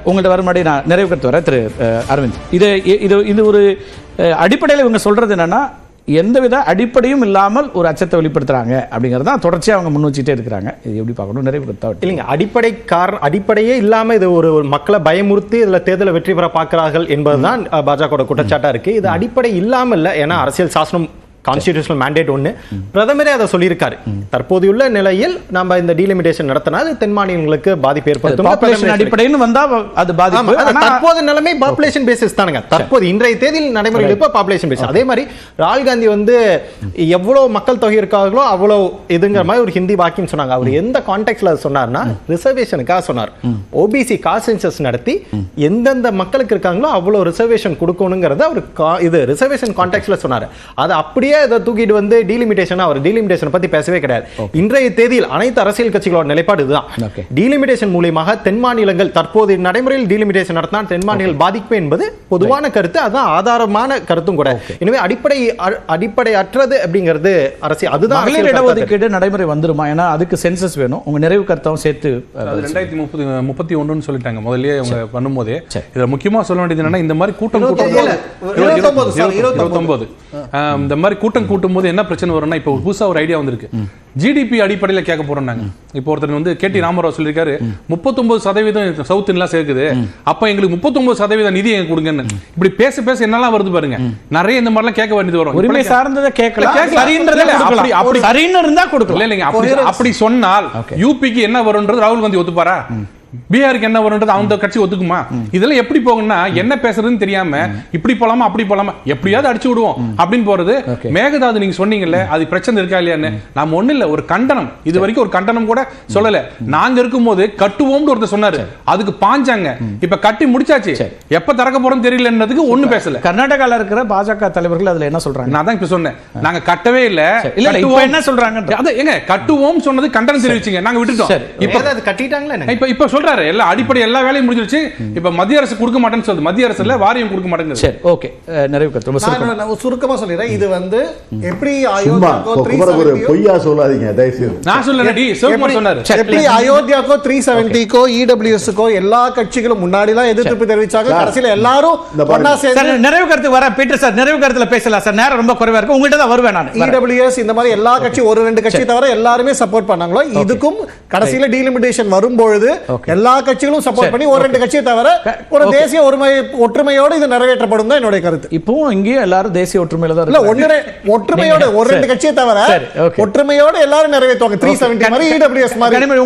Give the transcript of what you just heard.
உங்கள்கிட்ட வர முன்னாடி நான் நிறைவு கருத்து வரேன் திரு அரவிந்த். இது ஒரு அடிப்படையில் இவங்க சொல்றது என்னன்னா, எந்தவித அடிப்படையும் இல்லாமல் ஒரு அச்சத்தை வெளிப்படுத்துறாங்க அப்படிங்கிறது தான் தொடர்ச்சியாக அவங்க முன் வச்சுட்டே இருக்கிறாங்க. இது எப்படி பார்க்கணும்? நிறைவு கருத்தா இல்லைங்க, அடிப்படையே இல்லாமல் இது ஒரு மக்களை பயமுறுத்தி இதில் தேர்தலை வெற்றி பெற பார்க்கிறார்கள் என்பதுதான் பாஜக குற்றச்சாட்டா இருக்கு. இது அடிப்படை இல்லாமல் இல்லை. ஏன்னா அரசியல் சாசனம் கான்ஸ்டிடியூஷனல் மேண்டேட் ஒன்று, பிரதமரே அதை சொல்லியிருக்காரு. தற்போதையுள்ள நிலையில் நம்ம இந்த டீலிமிட்டேஷன் நடத்தினா அது தென் மாநிலங்களுக்கு பாதிப்பு ஏற்படுத்தும். அடிப்படையில் வந்தா அது பாதிப்பு. தற்போது நிலைமை பாப்புலேஷன் பேசிஸ் தானுங்க. தற்போது இன்றைய தேதியில் நடைமுறையில் இப்போ பாப்புலேஷன் பேசிஸ். அதே மாதிரி ராகுல் காந்தி எவ்வளவு மக்கள் தொகை இருக்காங்களோ அவ்வளவு இதுங்கிற மாதிரி ஒரு ஹிந்தி வாக்கியம் சொன்னாங்க. அவர் எந்த கான்டெக்ட்ல சொன்னார்னா ரிசர்வேஷனுக்காக சொன்னார். ஓபிசி காஸ்ட் சென்சஸ் நடத்தி எந்தெந்த மக்களுக்கு இருக்காங்களோ அவ்வளவு ரிசர்வேஷன் கொடுக்கணுங்கிறத அவர் இது ரிசர்வேஷன் கான்டெக்ட்ல சொன்னார். அது அப்படியே இதை தூக்கிட்டு வந்து டீலிமிட்டேஷன், அவர் டீலிமிட்டேஷன் பத்தி பேசவே கிடையாது. இன்றைய தேதியில் அனைத்து அரசியல் கட்சிகளோட நிலைப்பாடு இதுதான். டீலிமிட்டேஷன் மூலமாக தென் மாநிலங்கள் தற்போது நடைமுறையில் டீலிமிட்டேஷன் நடத்தினால் தென் மாநிலங்கள் பாதிப்பு என்பது பொதுவான கருத்து, அதுதான் ஆதாரமான கருத்தும் கூட. எனவே அடிப்படை அற்றது அப்படிங்கிறது அரசியல். அதுதான் இடஒதுக்கீடு நடைமுறை வந்துருமா? ஏன்னா அதுக்கு சென்சஸ் வேணும். உங்க நிறைவு கருத்தாவும் சேர்த்து 2031 சொல்லிட்டாங்க முதல்லயே அவங்க பண்ணும்போதே. இதுல முக்கியமா சொல்ல வேண்டியது என்னன்னா, இந்த மாதிரி கூட்டம் இந்த மாதிரி கூட்டம் கூட்டும் போது என்ன பிரச்சனை வரும்னா, இப்போ புதுசா ஒரு ஐடியா வந்திருக்கு. ஜிடிபி அடிப்படையில் கேட்க போறோம் நாங்க. இப்போ ஒருத்தர் கேடி ராமராவ் சொல்லியிருக்காரு, 39% சவுத் எல்லாம் சேர்க்குது, அப்ப எங்களுக்கு 39% நிதி எங்க கொடுங்கன்னு. இப்படி பேச பேச என்னெல்லாம் வருது பாருங்க. நிறைய இந்த மாதிரிலாம் கேட்க வேண்டியது வரும். உரிமை சார்ந்ததை கேட்கலாம், சரின்னு இருந்தா கொடுக்கலாம். இல்லைங்க, அப்படி சொன்னால் யூபிக்கு என்ன வரும்ன்றது ராகுல் காந்தி ஒத்துப்பாரா? பீகாருக்கு என்ன வரும்ன்றது அவங்க கட்சி ஒத்துக்குமா? இதெல்லாம் எப்படி போகும்னா, என்ன பேசுறதுன்னு தெரியாம இப்படி போலாமா அப்படி போலாமா எப்படியாவது அடிச்சு விடுவோம் அப்படின்னு போறது. மேகதாது நீங்க சொன்னீங்கல்ல, அது பிரச்சனை இருக்கா இல்லையான்னு நாம ஒண்ணு இல்ல, ஒரு கண்டனம், இது வரைக்கும் ஒரு கண்டனம் கூட சொல்லல. நாங்க இருக்கும்போது கட்டுவோம்னு ஒருத்தர் சொன்னாரு, அதுக்கு பாஞ்சாங்க. இப்ப கட்டி முடிச்சாச்சு, எப்ப திறக்க போறோம் தெரியலன்றதுக்கு ஒண்ணு பேசல. கர்நாடகால இருக்கிற பாஜக தலைவர்கள் அதுல என்ன சொல்றாங்க? நான் தான் இப்ப சொன்னேன், நாங்க கட்டவே இல்ல. என்ன சொல்றாங்க? அத எங்க கட்டுவோம் சொன்னது கண்டனம் தெரிவிச்சீங்க, நாங்க விட்டுட்டோம். இப்ப அது கட்டிட்டாங்களே. இப்ப சொல்றாரு எல்லா அடிப்படை எல்லா வேலையும் முடிஞ்சிருச்சு, இப்ப மத்திய அரசு கொடுக்க மாட்டேன்னு சொல்லுது. மத்திய அரசுல வாரியம் கொடுக்க மாட்டேங்குது. சரி, ஓகே, நிறைவு கருத்து நான் சுருக்கமா சொல்லிடுறேன். இது எப்படி பொய்யா சொல்லாதீங்க தயவுசெய்து. நான் சொல்லலடி, சிவகுமார் சொன்னாரு. எப்படி அயோத்தியாக்கோ 370க்கோ இடபிள்யூஎஸ்க்கோ எல்லா கட்சிகளும் முன்னாடிலாம் எதிர்ப்பு தெரிவிச்சாங்க, கடைசியில எல்லாரும் ஒண்ணா சேர்ந்து. நிறைவு கருத்து வர பீட்டர் சார், நிறைவு கருத்துல பேசலாம் சார், நேரம் ரொம்ப குறைவா இருக்கு. உங்கள்கிட்ட தான் வருவேன் நான். இடபிள்யூஎஸ் இந்த மாதிரி எல்லா கட்சி ஒரு ரெண்டு கட்சி தவிர எல்லாருமே சப்போர்ட் பண்ணாங்களோ, இதுக்கும் கடைசியில டீலிமிட்டேஷன் வரும்பொழுது எல்லா கட்சிகளும் சப்போர்ட் பண்ணி ஒரு ரெண்டு கட்சியை தவிர ஒரு தேசிய ஒற்றுமையோடு இது நிறைவேற்றப்படும் தான் என்னுடைய கருத்து. இப்போ இங்கே எல்லாரும் தேசிய ஒற்றுமையில தான் இல்ல, ஒற்றுமையோடு ஒரு ரெண்டு கட்சியை தவிர ஒற்றுமையோடு எல்லாரும் நிறைவேற்றுவாங்க. 370 மாதிரி இடபிள்யூஎஸ் மாதிரி.